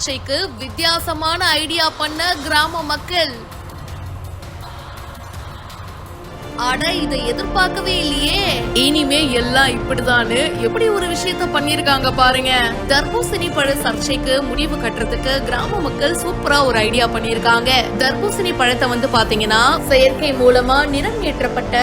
சர்ச்சைக்கு வித்தியாசமான ஐடியா பண்ண கிராம மக்கள். ஆனா இதை எதிர்பார்க்கவே இல்லையே. இனிமே எல்லாம் இப்படிதான்னு எப்படி ஒரு விஷயத்த பண்ணிருக்காங்க பாருங்க. தர்பூசணி பழ சர்ச்சைக்கு முடிவு கட்டுறதுக்கு கிராம மக்கள் சூப்பரா ஒரு ஐடியா பண்ணிருக்காங்க. தர்பூசணி பழத்தை பாத்தீங்கன்னா செயற்கை மூலமா நிறம் ஏற்றப்பட்ட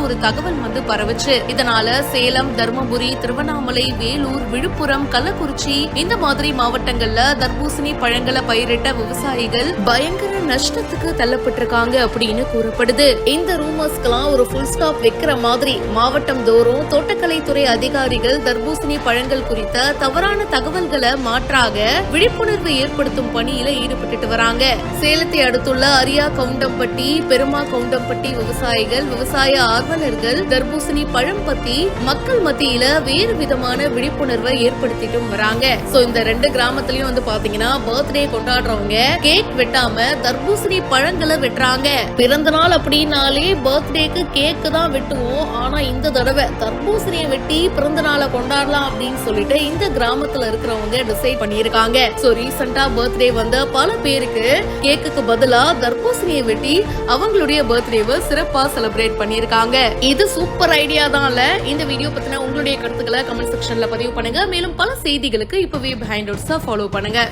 ஒரு தகவல் பரவுச்சு. இதனால சேலம், தர்மபுரி, திருவண்ணாமலை, வேலூர், விழுப்புரம், கள்ளக்குறிச்சி இந்த மாதிரி மாவட்டங்கள்ல தர்பூசணி பழங்களை பயிரிட்ட விவசாயிகள் பயங்கர நஷ்டத்துக்கு தள்ளப்பட்டிருக்காங்க அப்படின்னு கூறப்படுது. இந்த ரூமர்ஸ் ஒரு ஃபுல் ஸ்டாப் வைக்கிற மாதிரி மாவட்டம் தோறும் தோட்டக்கலைத்துறை அதிகாரிகள் தர்பூசணி பழங்கள் குறித்த தவறான தகவல்களை மாற்றாக விழிப்புணர்வு ஏற்படுத்தும் பணியில ஈடுபட்டு வராங்க. சேலத்தை அடுத்துள்ள அரியா கவுண்டம்பட்டி, பெருமா கவுண்டம்பட்டி விவசாயிகள், விவசாய ஆர்வலர்கள் தர்பூசணி பழம் பத்தி மக்கள் மத்தியில வேறு விதமான விழிப்புணர்வை ஏற்படுத்திட்டு வராங்க. சோ இந்த ரெண்டு கிராமத்திலயும் பாத்தீங்கன்னா பர்த்டே கொண்டாடுறவங்க கேக் வெட்டாம தர்பூசணி பழங்களை வெட்டுறாங்க. பிறந்த நாள் அப்படின்னாலே பர்த்டேக்கு கேக்கு தான் வெட்டுவோம். ஆனா இந்த தடவை தர்பூசணியை வெட்டி பிறந்த நாளை கொண்டாடலாம் அப்படின்னு சொல்லிட்டு இந்த கிராமத்துல இருக்கிறவங்க டிசைட் பண்ணிருக்காங்க. சோ ரீசெண்டா பர்த்டே பல பேருக்கு கேக்குக்கு பதிலா தர்பூசணியை வெட்டி அவங்களுடைய பர்த்டேவை சிறப்பா செலிப்ரேட் பண்ணிருக்காங்க. இது சூப்பர் ஐடியா தான்ல. இந்த வீடியோ பத்தின உங்களுடைய கருத்துக்களை கமெண்ட் செக்ஷன்ல பதிவு பண்ணுங்க. மேலும் பல செய்திகளுக்கு இப்பவே பிஹைண்ட் ஃபாலோ பண்ணுங்க.